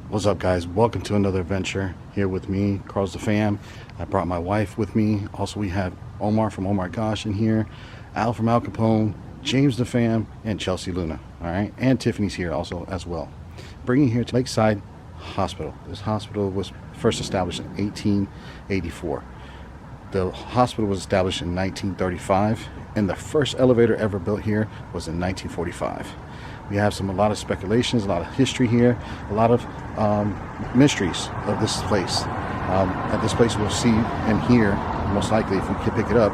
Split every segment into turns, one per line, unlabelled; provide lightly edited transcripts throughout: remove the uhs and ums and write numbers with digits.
What's up, guys? Welcome to another adventure here with me, Carlos the Fam. I brought my wife with me. Also, we have Omar from Omargoshtv in here, Al from Al Capone, James the Fam, and Chelsea Luna. All right, and Tiffany's here also as well. Bringing here to Lakeside Hospital. This hospital was first established in 1884. The hospital was established in 1935, and the first elevator ever built here was in 1945. We have a lot of speculations, a lot of history here, a lot of mysteries of this place. At this place, we'll see and hear, most likely, if we can pick it up,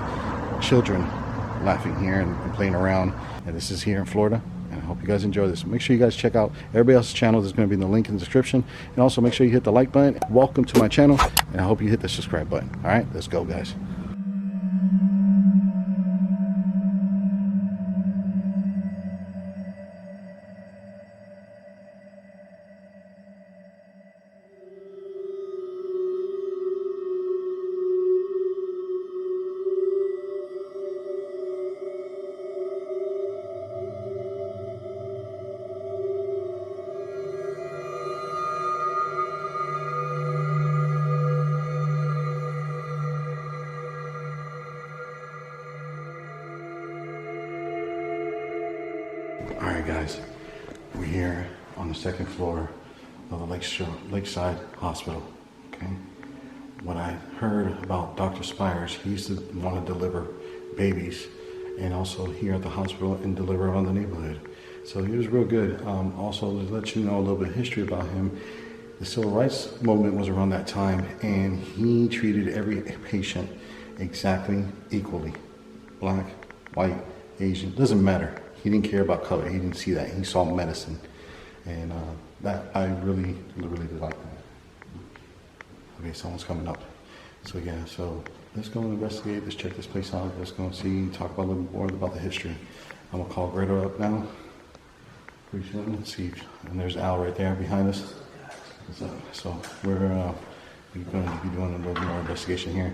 children laughing here and playing around. And this is here in Florida. And I hope you guys enjoy this. Make sure you guys check out everybody else's channel. There's going to be in the link in the description. And also make sure you hit the like button. Welcome to my channel. And I hope you hit the subscribe button. All right, let's go, guys. Alright guys, we're here on the second floor of the Lakeside Hospital. Okay. When I heard about Dr. Spires, he used to want to deliver babies and also here at the hospital and deliver on the neighborhood. So he was real good. Also, to let you know a little bit of history about him, the civil rights movement was around that time, and he treated every patient exactly equally. Black, white, Asian, doesn't matter. He didn't care about color. He didn't see that. He saw medicine. And that, I really did like that. Okay, someone's coming up. So yeah, so let's go and investigate. Let's check this place out. Let's go and see, talk about a little more about the history. I'm gonna call Greta up now. Pretty soon. Let's see. And there's Al right there behind us. So we're going to be doing a little more investigation here.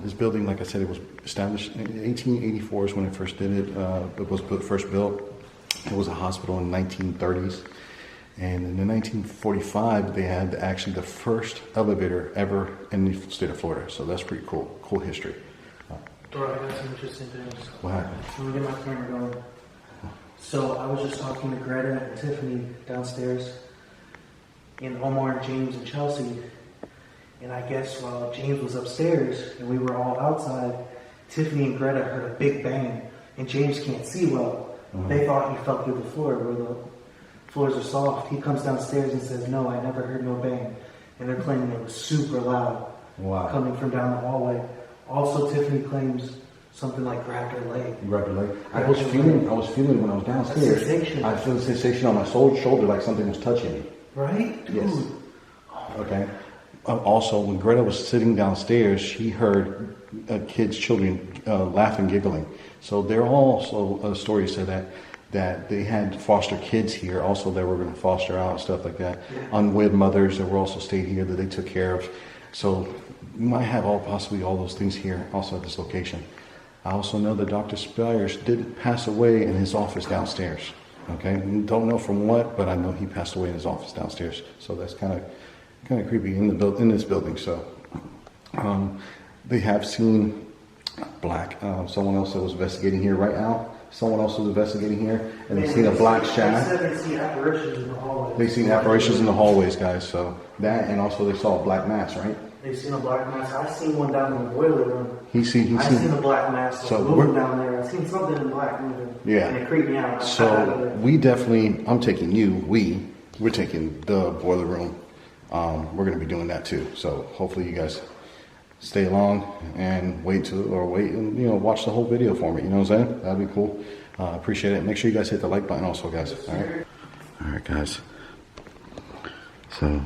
This building, like I said, it was established in 1884 is when it first did it. It was first built. It was a hospital in the 1930s. And in the 1945, they had actually the first elevator ever in the state of Florida. So that's pretty cool. Cool history.
Dora, I got some interesting things.
What happened?
Let me get my camera going. So I was just talking to Greta and Tiffany downstairs, and Omar and James and Chelsea. And I guess while James was upstairs and we were all outside, Tiffany and Greta heard a big bang, and James can't see well. They thought he fell through the floor where the floors are soft. He comes downstairs and says, "No, I never heard no bang." And they're claiming it was super loud coming from down the hallway. Also, Tiffany claims something like grabbed her leg.
You grabbed your leg? I was feeling when I was downstairs. I feel a sensation on my shoulder like something was touching me.
Right? Dude.
Yes. Okay. Also, when Greta was sitting downstairs, she heard children laughing, giggling. So there are also stories said that they had foster kids here, also that were going to foster out, stuff like that. Yeah. Unwed mothers that were also stayed here that they took care of. So you might have possibly all those things here also at this location. I also know that Dr. Spires did pass away in his office downstairs. Okay, don't know from what, but I know he passed away in his office downstairs. So that's kind of creepy in this building. So they have seen someone else that was investigating here right now. Someone else was investigating here, and they've seen a black shaft.
They said they see apparitions in the hallways.
They've seen apparitions in the hallways, guys. So that, and also they saw a black mass, right?
They've seen a black mass. I've seen one down in the boiler room.
I've seen
a black mass moving down there. I've seen something in black moving. Yeah. And it creeped me out.
So we're taking the boiler room. We're going to be doing that too. So hopefully you guys stay along and wait and watch the whole video for me. You know what I'm saying? That'd be cool. Appreciate it. Make sure you guys hit the like button also, guys. All right, guys. So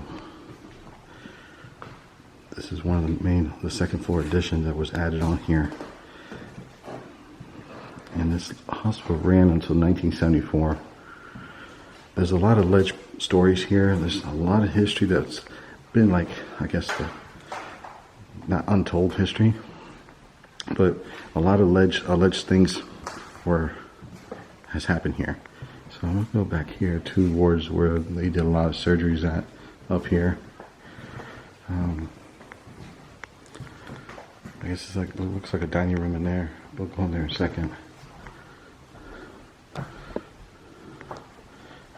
this is one of the second floor addition that was added on here. And this hospital ran until 1974. There's a lot of alleged stories here. There's a lot of history that's been not untold history, but a lot of alleged things has happened here. So I'm gonna go back here towards where they did a lot of surgeries at. up here. I guess it's like, it looks like a dining room in there. We'll go in there in a second.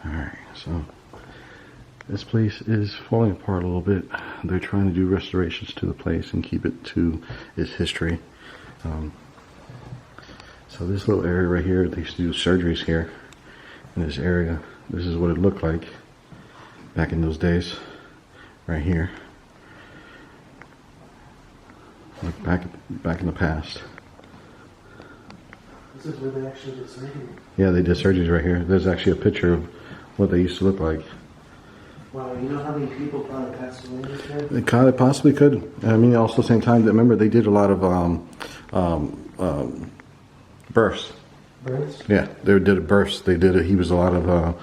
Alright, so this place is falling apart a little bit. They're trying to do restorations to the place and keep it to its history. So this little area right here, they used to do surgeries here in this area. This is what it looked like back in those days, right here. Like back in the past.
This is where they actually did surgery.
Yeah, they did surgeries right here. There's actually a picture of what they used to look like.
Wow, you know how many people probably passed away this year?
They kind of possibly could. I mean, also at the same time, remember they did a lot of births.
Births?
Yeah, they did a births. They did he was a lot of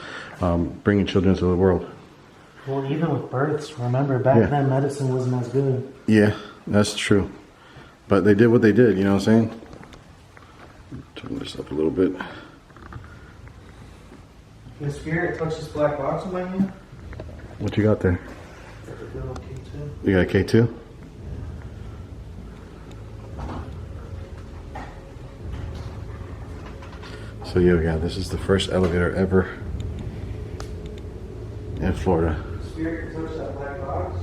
bringing children into the world.
Well, even with births, remember back then medicine wasn't as good.
Yeah, that's true. But they did what they did, you know what I'm saying? Turn this up a little bit.
Can the spirit touch this black box in my hand?
What you got there?
K2.
You got a K2? So yeah, this is the first elevator ever in Florida.
Spirit can touch that black box.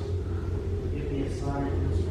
Give me a sign and stuff.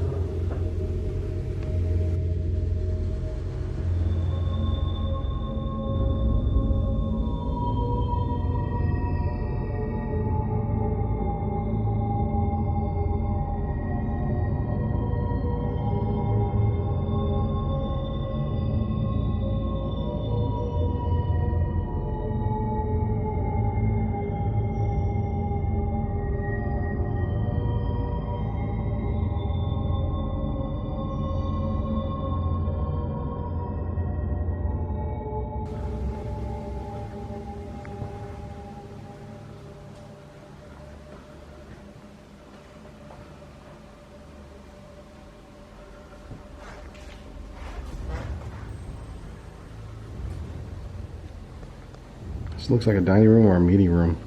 This looks like a dining room or a meeting room.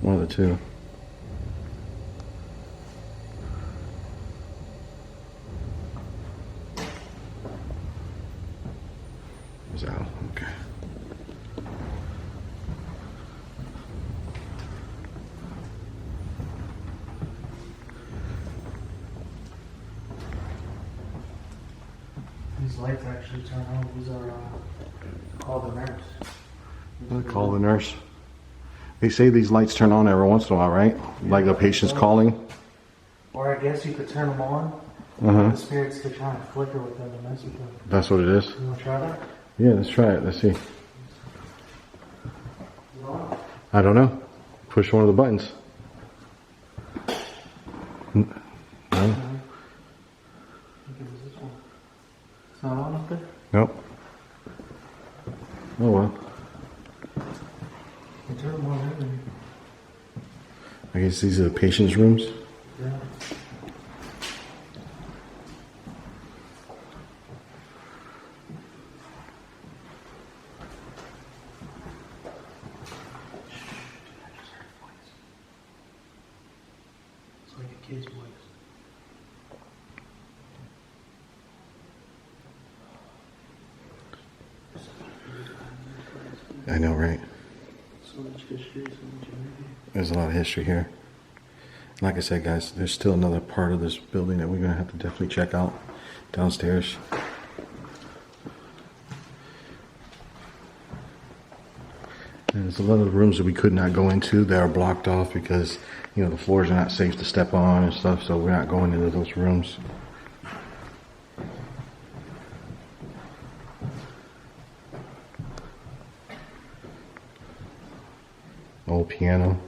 One of the two. It's out. Okay.
These lights actually turn on. These are called the nurse.
Call the nurse. They say these lights turn on every once in a while, right? Like a patient's calling.
Or I guess you could turn them on.
Uh-huh.
The spirits could try and flicker with them and mess with them.
That's what it is.
You want to try that?
Yeah, let's try it. Let's see.
You want?
I don't know. Push one of the buttons. No.
I think it was this one. It's not on up there?
Nope. Oh well.
You turn them on everything.
I guess these are the patient's rooms.
Yeah. It's like a kid's voice.
I know, right?
So much history, so much energy.
There's a lot of history here. Like I said, guys, there's still another part of this building that we're going to have to definitely check out downstairs. And there's a lot of rooms that we could not go into that are blocked off because, you know, the floors are not safe to step on and stuff, so we're not going into those rooms. Old piano.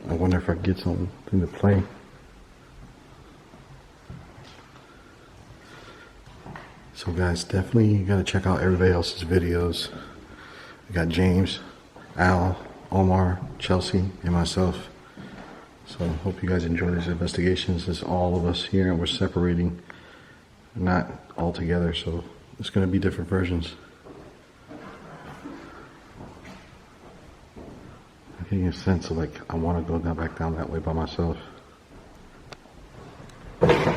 I wonder if I can get something to play. So guys, definitely you gotta check out everybody else's videos. We got James, Al, Omar, Chelsea, and myself. So hope you guys enjoy these investigations. It's all of us here and we're separating, not all together, so it's gonna be different versions. getting a sense of like I want to go down back down that way by myself. That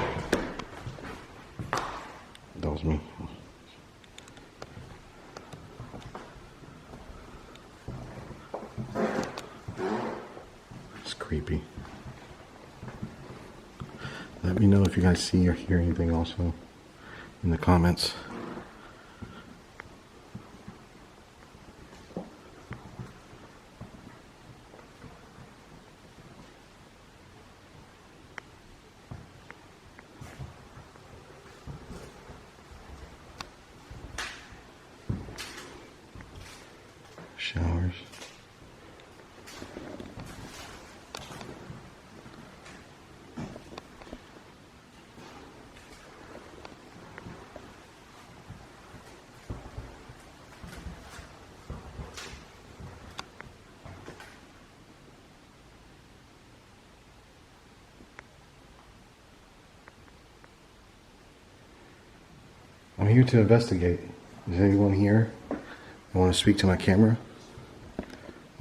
was me. It's creepy. Let me know if you guys see or hear anything also in the comments. Showers. I'm here to investigate. Is anyone here? I want to speak to my camera.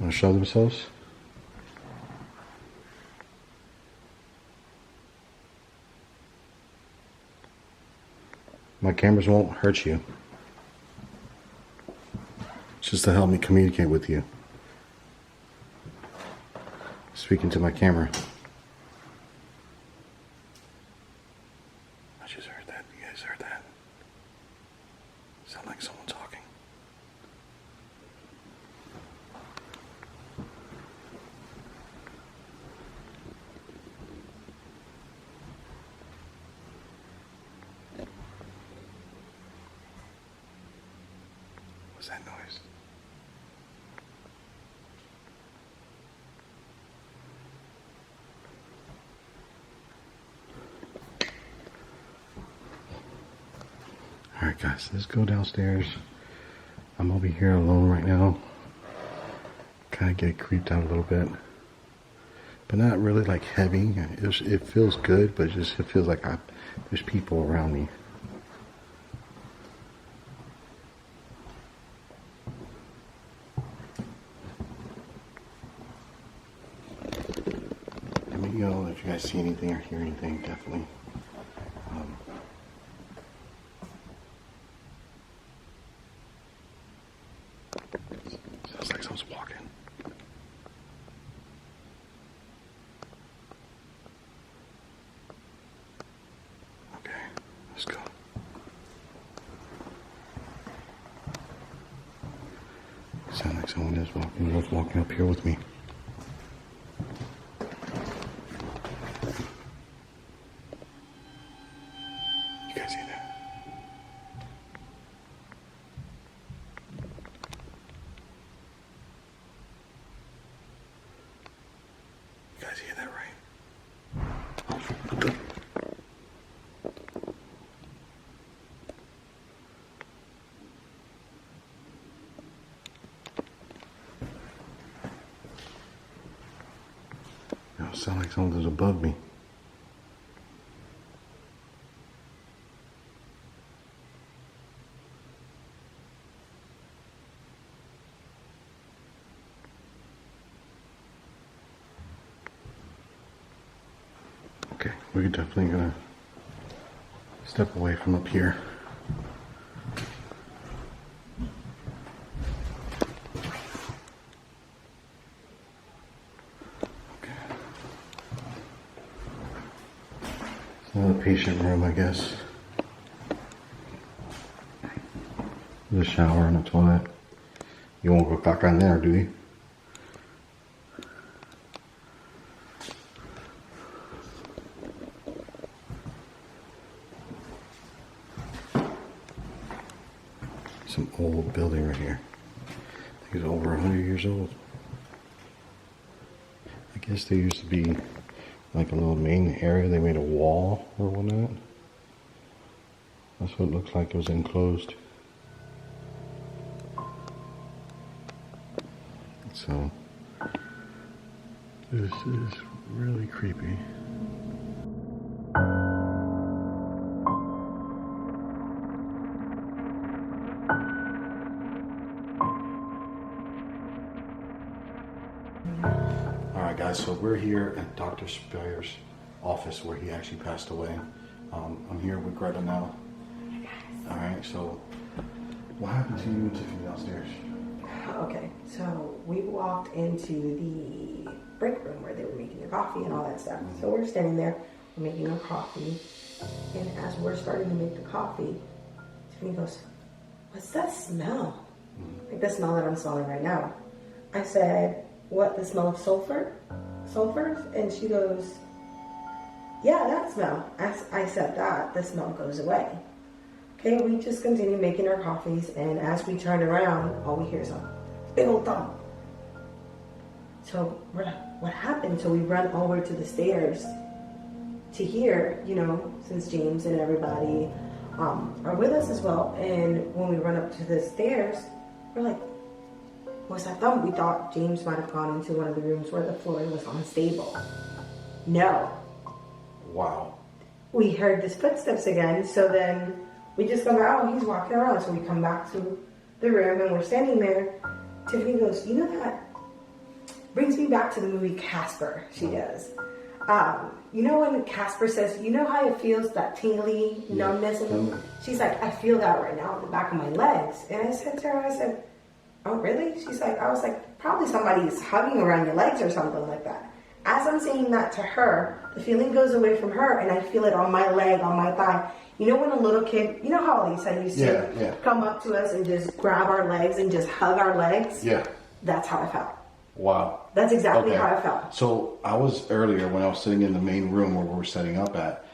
Want to show themselves? My cameras won't hurt you. It's just to help me communicate with you. Speaking to my camera. I just heard that. You guys heard that? Sound like someone talking. What's that noise? Alright guys, let's go downstairs. I'm over here alone right now. Kind of get creeped out a little bit. But not really like heavy. It feels good, but it feels like there's people around me. Let me know if you guys see anything or hear anything, definitely. Sounds like someone's walking. Okay, let's go. Sounds like someone is walking up here with me. You guys hear that? You guys hear that, right? What the? It sounds like something's above me. Okay, we're definitely gonna step away from up here. Okay. It's another patient room, I guess. There's a shower and a toilet. You won't go back on there, do you? Some old building right here. I think it's over 100 years old. I guess there used to be like a little main area. They made a wall or whatnot. That's what it looks like. It was enclosed. So this is really creepy. guys, so we're here at Dr. Spire's office where he actually passed away. I'm here with Greta now. All right, so what happened to you and Tiffany downstairs?
Okay, so we walked into the break room where they were making their coffee and all that stuff. So we're standing there, we're making our coffee, and as we're starting to make the coffee, Tiffany goes, "What's that smell?" Like the smell that I'm smelling right now. I said, "What, the smell of sulfur? Sulfur?" And she goes, "Yeah, that smell." I said that, the smell goes away. Okay, we just continue making our coffees, and as we turn around, all we hear is a big old thump. So we're like, what happened? So we run over to the stairs to hear, you know, since James and everybody are with us as well. And when we run up to the stairs, we're like, what's that thump? We thought James might have gone into one of the rooms where the floor was unstable. No.
Wow.
We heard his footsteps again, so then we just go, oh, he's walking around. So we come back to the room and we're standing there. Tiffany goes, you know, that brings me back to the movie Casper, she does. You know when Casper says, you know how it feels, that tingly numbness? And she's like, I feel that right now in the back of my legs. And I said to her, I said, oh, really? She's like, I was like, probably somebody is hugging around your legs or something like that. As I'm saying that to her, the feeling goes away from her, and I feel it on my leg, on my thigh. You know when a little kid, you know how Lisa used to come up to us and just grab our legs and just hug our legs?
Yeah.
That's how I felt.
Wow.
That's exactly how I felt.
So I was earlier when I was sitting in the main room where we were setting up at,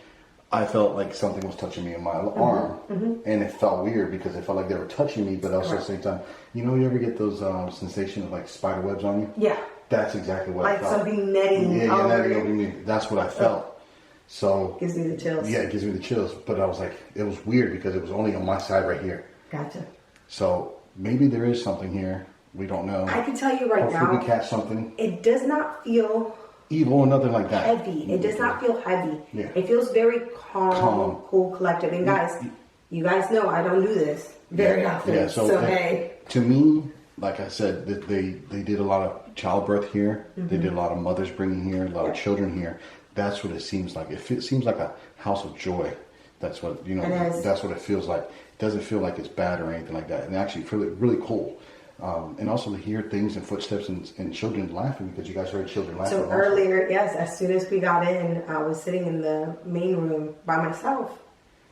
I felt like something was touching me in my arm, and it felt weird because it felt like they were touching me, but also at the same time, you know, you ever get those sensations of like spider webs on you?
Yeah.
That's exactly what I
like
felt. Like
something netting.
Yeah, netting over me. That's what I felt. So
gives me the chills.
Yeah, it gives me the chills. But I was like, it was weird because it was only on my side right here.
Gotcha.
So maybe there is something here. We don't know.
I can tell you right now.
Hopefully we catch something.
It does not feel
evil or nothing like that.
Heavy. It does not feel heavy.
Yeah.
It feels very calm, cool, collected. And guys, you guys know I don't do this very often.
Yeah,
so hey.
To me, like I said, they did a lot of childbirth here. They did a lot of mothers bringing here, a lot of children here. That's what it seems like. It seems like a house of joy. That's what, you know, that's what it feels like. It doesn't feel like it's bad or anything like that. And actually feel really cool. And also to hear things and footsteps and children laughing, because you guys heard children laughing.
So earlier, yes, as soon as we got in, I was sitting in the main room by myself.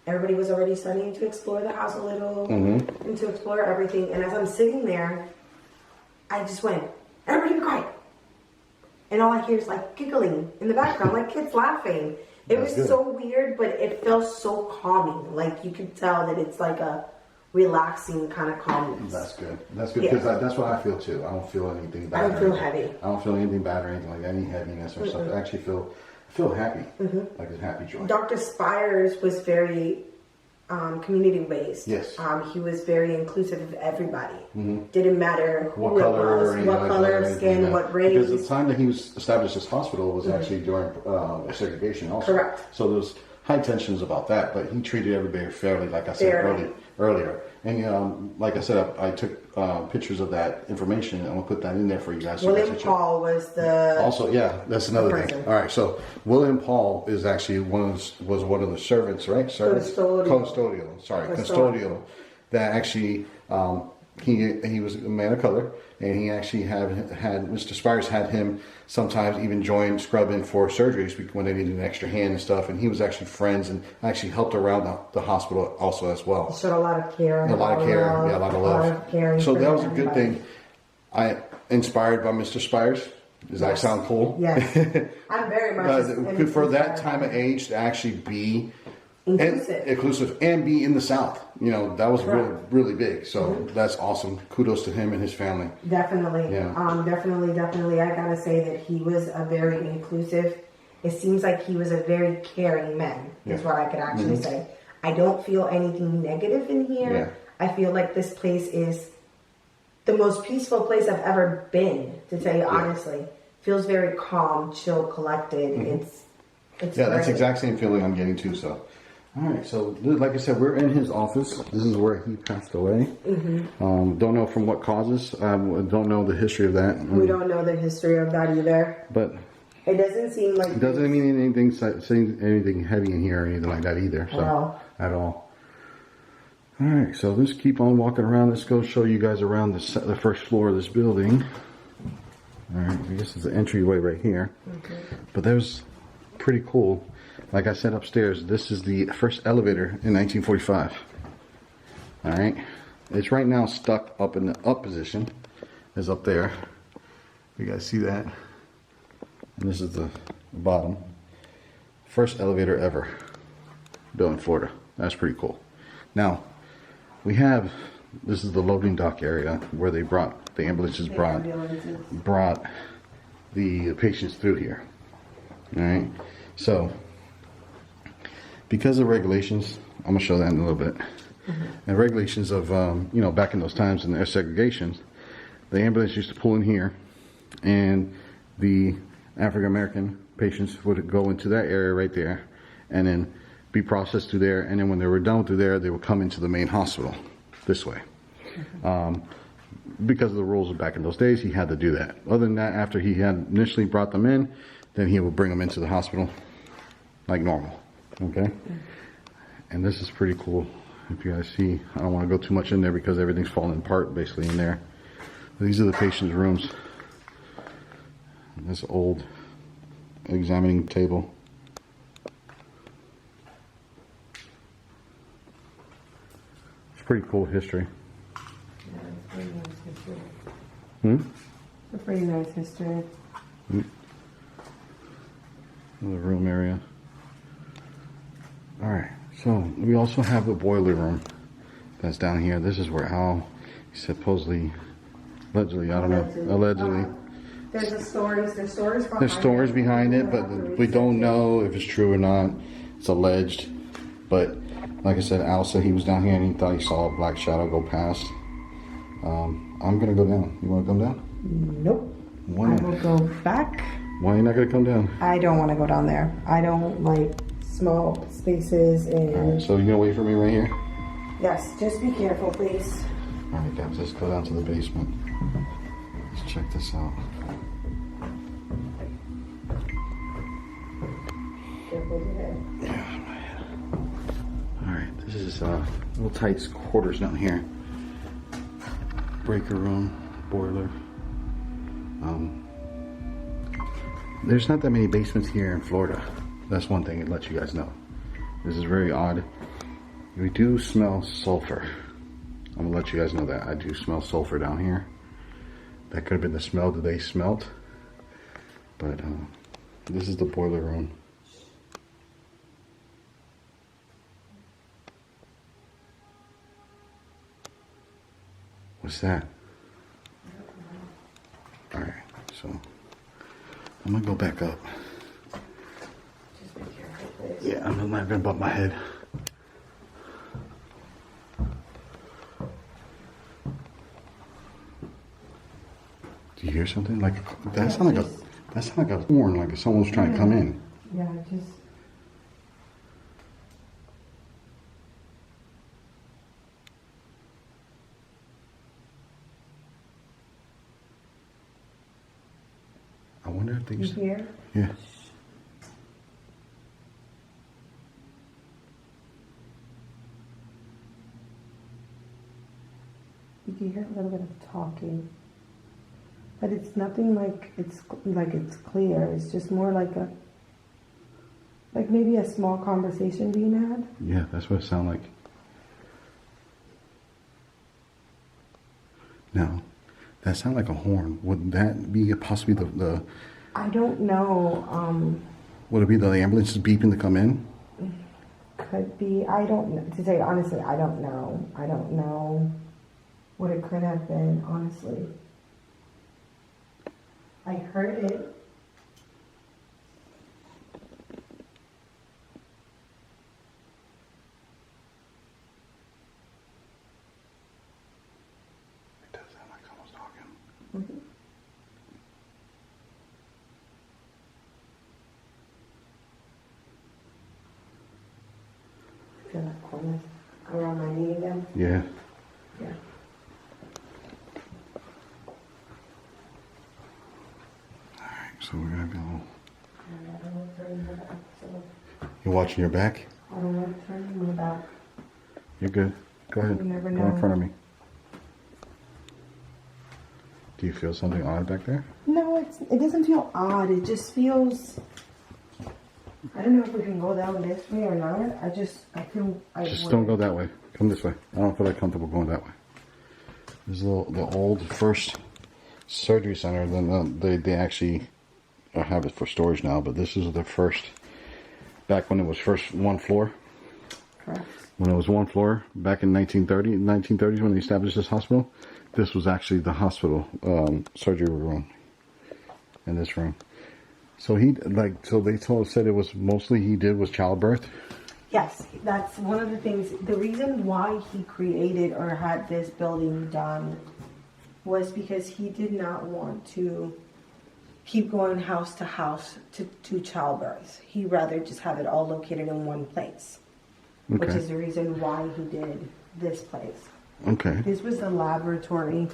Everybody was already starting to explore the house a little and to explore everything. And as I'm sitting there, I just went, everybody be quiet. And all I hear is like giggling in the background, like kids laughing. It was so weird, but it felt so calming. Like you could tell that it's like a relaxing kind of calmness.
That's good. That's good because that's what I feel too. I don't feel anything bad.
I don't feel heavy.
I don't feel anything bad or anything like that, any heaviness or something. I actually feel happy, like a happy joy.
Dr. Spires was very community based.
Yes.
He was very inclusive of everybody. Didn't matter who
what color,
what color of skin, what race.
Because the time that he was established this hospital was actually during segregation also.
Correct.
So there was high tensions about that, but he treated everybody fairly, like I said earlier. And like I said, I took pictures of that information, and I'm gonna put that in there for you guys.
William Paul was the
also, yeah, that's another thing. All right, so William Paul is actually was one of the servants, right? Custodial. That actually he was a man of color, and he actually had Mr. Spires had him sometimes even join scrubbing for surgeries when they needed an extra hand and stuff. And he was actually friends and actually helped around the hospital also as well.
Showed a lot of care,
a lot of love. So that was a good thing. I inspired by Mr. Spires. Does that sound cool?
Yes, I'm very much
for that time of age to actually be
inclusive
and be in the South. You know, that was really big. So that's awesome. Kudos to him and his family.
Definitely.
Yeah.
Definitely. I gotta say that he was a very inclusive. It seems like he was a very caring man. Is what I could actually say. I don't feel anything negative in here.
Yeah.
I feel like this place is the most peaceful place I've ever been. To tell you honestly, feels very calm, chill, collected. It's
that's the exact same feeling I'm getting too. So. All right, so like I said, we're in his office. This is where he passed away. Don't know from what causes. Don't know the history of that.
We don't know the history of that either.
But
It doesn't seem like
It doesn't mean anything heavy in here or anything like that either. So at all. All right, so let's keep on walking around. Let's go show you guys around the first floor of this building. All right, I guess it's the entryway right here. But that was pretty cool. Like I said upstairs, this is the first elevator in 1945. All right, it's right now stuck up in the up position. Is up there. You guys see that? And this is the bottom. First elevator ever built in Florida. That's pretty cool. Now, this is the loading dock area where they brought, the ambulances brought the patients through here. All right. So, because of regulations, I'm going to show that in a little bit. And regulations of, back in those times in their segregations, the ambulance used to pull in here and the African American patients would go into that area right there and then be processed through there, and then when they were done through there, they would come into the main hospital this way. Because of the rules of back in those days, he had to do that. Other than that, after he had initially brought them in, then he would bring them into the hospital like normal. Okay? And this is pretty cool. If you guys see, I don't want to go too much in there because everything's falling apart basically in there. These are the patient's rooms. This old examining table. It's pretty cool history.
Yeah, it's pretty nice history.
It's
a pretty nice history.
The room area. Alright, so we also have the boiler room that's down here. This is where Al supposedly, allegedly, I don't know, allegedly.
There's stories behind
There's stories behind it, but we don't know if it's true or not. It's alleged. But like I said, Al said he was down here and he thought he saw a black shadow go past. I'm gonna go down. You wanna come down?
Nope.
Why
I
not?
will go back.
Why are you not gonna come down?
I don't want to go down there. I don't like small spaces and...
So you're gonna wait for me right here?
Yes, just be careful, please.
Alright guys, let's go down to the basement. Let's check this out.
Careful with your head.
Yeah, my head. Alright, this is little tight quarters down here. Breaker room, boiler. There's not that many basements here in Florida. That's one thing it lets you guys know. This is very odd. We do smell sulfur. I'm gonna let you guys know that. I do smell sulfur down here. That could have been the smell that they smelt. But this is the boiler room. What's that? Alright, so I'm gonna go back up.
Just be careful, please.
Yeah, I'm not gonna bump my head. Do you hear something? Like that sounded like a horn, like if someone was trying to come in.
Yeah, just...
I wonder if
You
these.
hear?
Yeah.
You can hear a little bit of talking. But it's nothing like it's clear. It's just more like maybe a small conversation being had.
Yeah, that's what it sounded like. Now, that sounded like a horn. Would that be possibly the
I don't know.
would it be the ambulances beeping to come in?
Could be. I don't know. To say honestly, I don't know. I don't know what it could have been, honestly. I heard it.
It does sound like someone's talking.
Mm-hmm. Feel that coldness around my knee again?
Yeah.
Yeah.
So we're gonna be a little
I don't want to turn my back. So
You watching your back?
I don't want to turn my back.
You're good. Go ahead.
You never
Go in
know.
front of me. Do you feel something odd back there?
No, it doesn't feel odd. It just feels. I don't know if we can go down this way or not. I feel.
Just don't go that way. Come this way. I don't feel like comfortable going that way. This is the old first surgery center. Then they actually have it for storage now. But this is the first. Back when it was first one floor.
Correct.
When it was one floor back in 1930s when they established this hospital, this was actually the hospital surgery room in this room. So they said it was mostly he did was childbirth.
Yes, that's one of the things. The reason why he created or had this building done was because he did not want to keep going house to house to childbirth. He'd rather just have it all located in one place.
Okay.
Which is the reason why he did this place.
Okay.
This was the laboratory.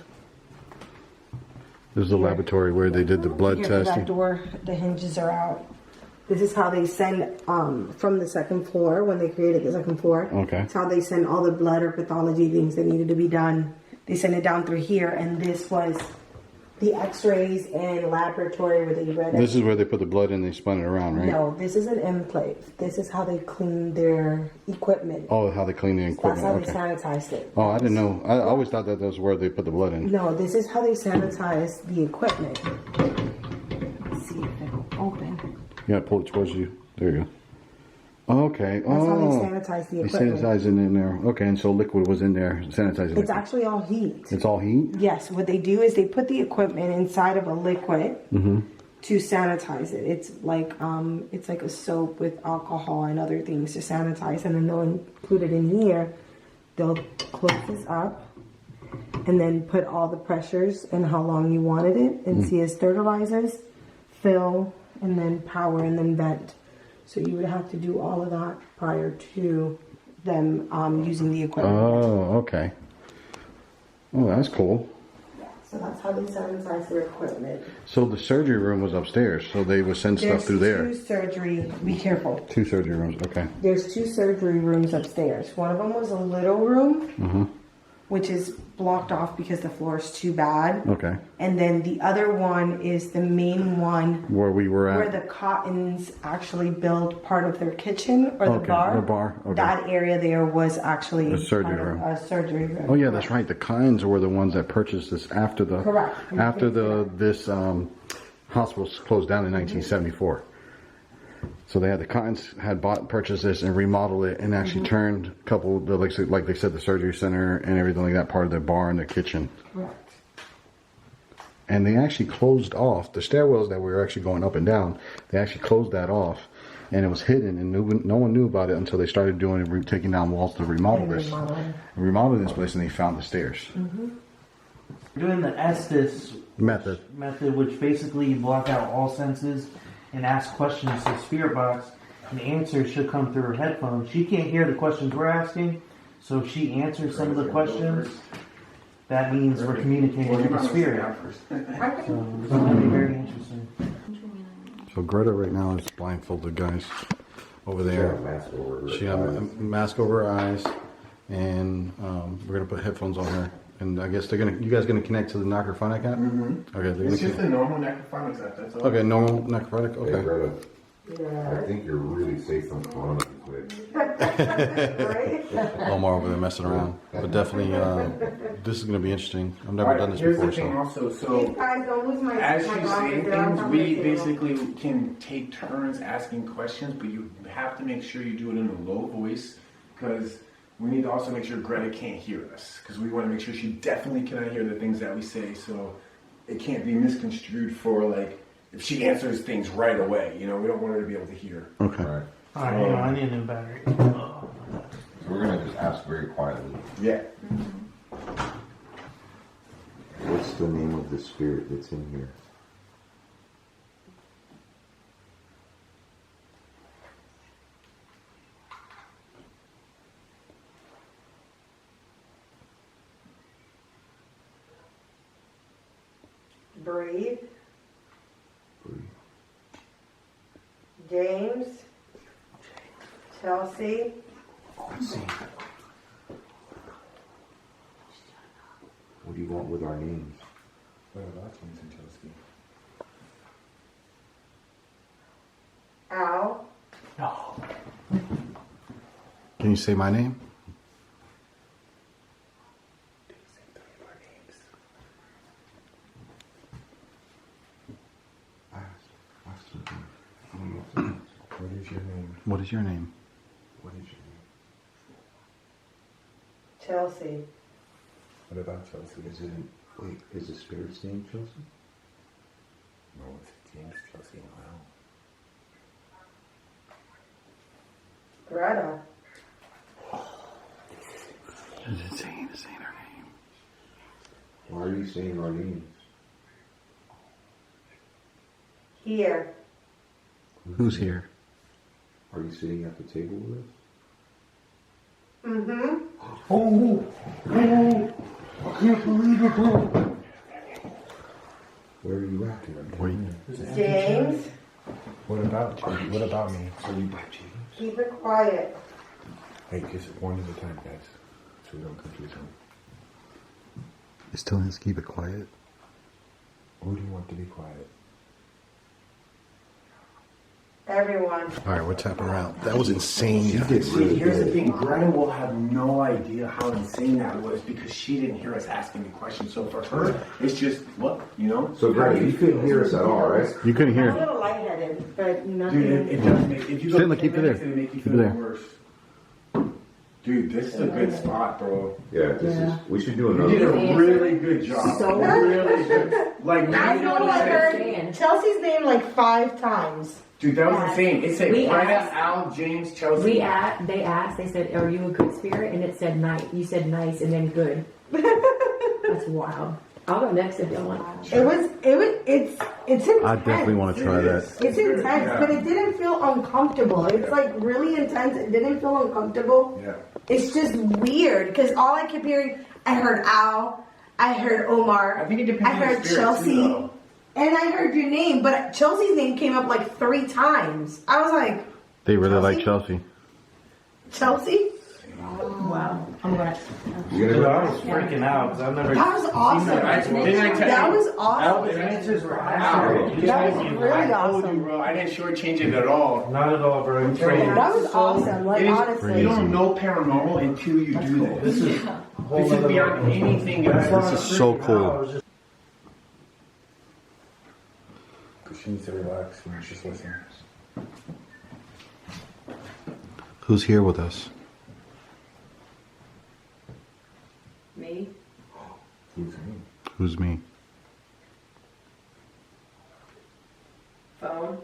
This is the laboratory where they did the blood
Here,
testing.
that door, the hinges are out. This is how they send from the second floor, when they created the second floor.
Okay.
It's how they send all the blood or pathology things that needed to be done. They send it down through here, and this was the x-rays and laboratory where they read it.
This is where they put the blood in, they spun it around, right?
No, this is an enclave. This is how they clean their equipment.
Oh, how they clean the
That's
equipment.
how
Okay.
they sanitized it.
Oh, I didn't know. I always thought that was where they put the blood in.
No, this is how they sanitize the equipment. Let's see if it'll open.
You gotta pull it towards you. There you go. Okay.
That's how they
Oh,
sanitize the
they
equipment.
sanitized it in there. Okay, and so liquid was in there, sanitizing
It's
liquid.
actually all heat.
It's all heat?
Yes, what they do is they put the equipment inside of a liquid
Mm-hmm.
to sanitize it. It's like a soap with alcohol and other things to sanitize, and then they'll include it in here. They'll close this up and then put all the pressures and how long you wanted it, and see it sterilizes, fill, and then power, and then vent. So you would have to do all of that prior to them using the equipment.
Oh, okay. Oh, that's cool.
So that's how they sanitize their equipment.
So the surgery room was upstairs, so they would send stuff through there.
There's 2 surgery, be careful.
2 surgery rooms, okay.
There's 2 surgery rooms upstairs. One of them was a little room, which is blocked off because the floor is too bad.
Okay.
And then the other one is the main one
Where we were at.
where the Cottons actually build part of their kitchen or the
Okay,
bar.
the bar, okay.
That area there was actually
A surgery
part of
room.
a surgery room.
Oh yeah, that's right. The Kinds were the ones that purchased this after the
Correct.
this hospital closed down in 1974. So they had the Kinds had purchased this and remodeled it and actually turned a couple of the like they said the surgery center and everything like that part of their bar and the kitchen.
Correct.
And they actually closed off the stairwells that we were actually going up and down. They actually closed that off, and it was hidden, and no one knew about it until they started taking down walls to remodel this place, and they found the stairs.
Doing the Estes
Method.
which basically you block out all senses and ask questions to the spirit box, and the answers should come through her headphones. She can't hear the questions we're asking, so if she answers some of the questions, that means we're communicating with the spirit. So it's going to be very interesting.
So Greta right now is blindfolded, guys, over there. She had a mask over her eyes, and we're gonna put headphones on her. And I guess you guys gonna connect to the necrophonic app? Mm-hmm. Okay, they're
It's
gonna
just a normal necrophonics app, that's all.
Okay, normal necrophonic.
Hey,
Okay.
Greta,
Yeah.
I think you're really safe from Corona if you quit.
Right?
Omar over there messing around, but definitely this is gonna be interesting. I've never
Alright,
done this
here's
before,
the thing
so
also,
Hey
so
guys, don't lose my
as
my
she's
glasses.
saying
They're on
things,
top of
we
the table.
basically can take turns asking questions, but you have to make sure you do it in a low voice, because we need to also make sure Greta can't hear us, because we want to make sure she definitely cannot hear the things that we say, so it can't be misconstrued for, like, if she answers things right away, we don't want her to be able to hear.
okay.
Alright,
Alright, hang on, I need a new battery.
so we're gonna just ask very quietly.
Yeah.
What's the name of the spirit that's in here?
Breathe.
Breathe.
James, Chelsea,
What do you want with our names?
What about James and Chelsea?
Al,
Can you say my name?
What is your name?
What is your name?
What is your name?
Chelsea.
What about Chelsea?
Is the spirit's name Chelsea?
No, it's James, Chelsea, and Al.
Greta.
Is it saying her name?
Why are you saying our names?
Here.
Who's here?
Are you sitting at the table with us?
Mm-hmm.
Where are you at?
James,
What about you? What about me?
Are you by James?
keep it quiet.
Hey, just one at a time, guys. So we don't confuse them.
It's telling us to keep it quiet.
Who do you want to be quiet?
Everyone.
All right, we're tapping around. That was insane. guys.
See, here's the thing. Greta will have no idea how insane that was because she didn't hear us asking the question. So for her, it's just, what, you know?
So, Greg, you couldn't hear us at all, right?
You couldn't
I'm a
hear.
little lightheaded, but nothing.
Dude, it does make, if you go
Stanley,
to
keep it
10 minutes,
there.
it'll make you
Keep
feel
it there.
worse. Dude, this is a good spot, bro.
Yeah, this is. We should do
You
another
did a
one.
really good job.
So
really good. Like,
I
now you know
know
what
I
it
heard
said.
Chelsea's name like 5 times.
Dude, that was insane. It said
We
Greta,
asked-
Al, James, Chelsea.
They asked, they said, are you a good spirit? And it said nice. You said nice and then good. That's wild. I'll go next if y'all want.
It's intense.
I definitely want to try that.
It's intense,
Yeah.
but it didn't feel uncomfortable. It's like really intense. It didn't feel uncomfortable.
Yeah.
It's just weird because all I kept hearing, I heard Al, I heard Omar,
I think it depends
I
on
heard
the spirit,
Chelsea,
too, though.
and I heard your name, but Chelsea's name came up like 3 times. I was like,
They really like
Chelsea?
Chelsea.
Chelsea?
Wow. I'm going
You
Dude,
gonna
I was freaking out because I've never.
That was awesome.
Didn't I tell
That
you?
was awesome.
The answers were
Al,
accurate.
That was really
I told you,
awesome.
bro. I didn't shortchange it at all.
Not at all, bro. I'm trained.
That was awesome. Like
It is-
honestly.
You don't know paranormal until you do this.
This is a whole
This is
nother
beyond
level.
anything
That's why
else.
I
This
was
is so
freaking
cool.
out. I was just-
Because she needs to relax and just listen.
Who's here with us?
Me?
Who's me?
Who's me?
Phone?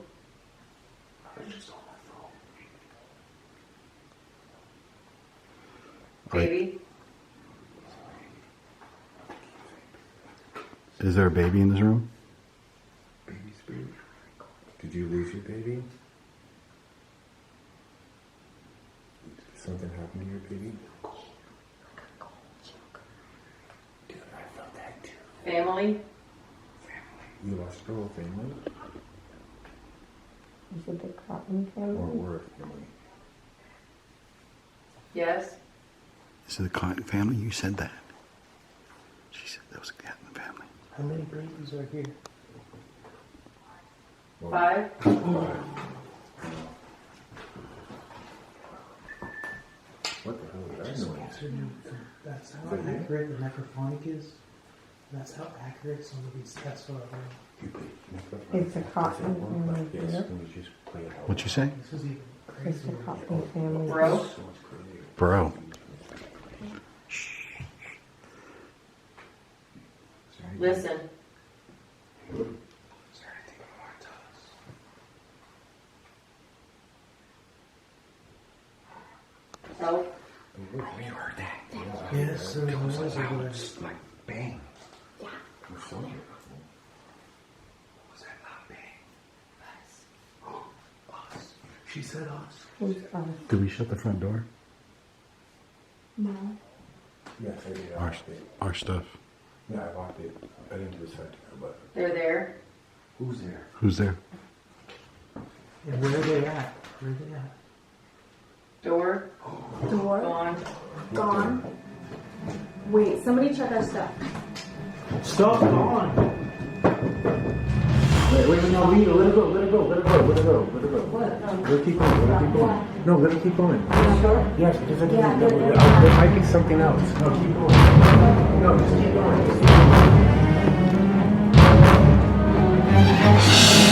Baby?
Is there a baby in this room?
Baby spirit. Did you lose your baby? Did something happen to your baby? Dude, I felt that too.
Family?
You lost your whole family?
Is it the Cotton family?
Or were a family?
Yes?
Is it the Cotton family? You said that. She said that was a Cotton family.
How many babies are here?
5?
What the hell is that noise?
That's how accurate the necrophonic is. That's how accurate some of these tests are.
It's a Cotton family.
Yes,
Yeah.
can you just play it out?
What you say?
This is even
It's the
crazier.
Cotton family.
Bro?
So much crazier.
Bro.
Listen. Help?
You heard that?
Yes, there was noise over there.
Like bang. Yeah. You saw it. Was that not bang? Us.
She said us.
Who's us?
Did we shut the front door?
No.
Yes, I did. I
Our,
locked it.
our stuff.
Yeah, I locked it. I didn't do a side door, but
They're there.
who's there?
Who's there?
And where are they at? Where are they at?
Door
Door
gone.
gone. Wait, somebody check our stuff.
Stuff gone. Wait, no, let it go. Let it go. Let it go. Let it go. Let it go.
What?
Let it keep going. Let it keep going. No, let it keep going.
Sure.
Yes, because
Yeah,
there might be something else. No, keep going. No, just keep going. Just keep going.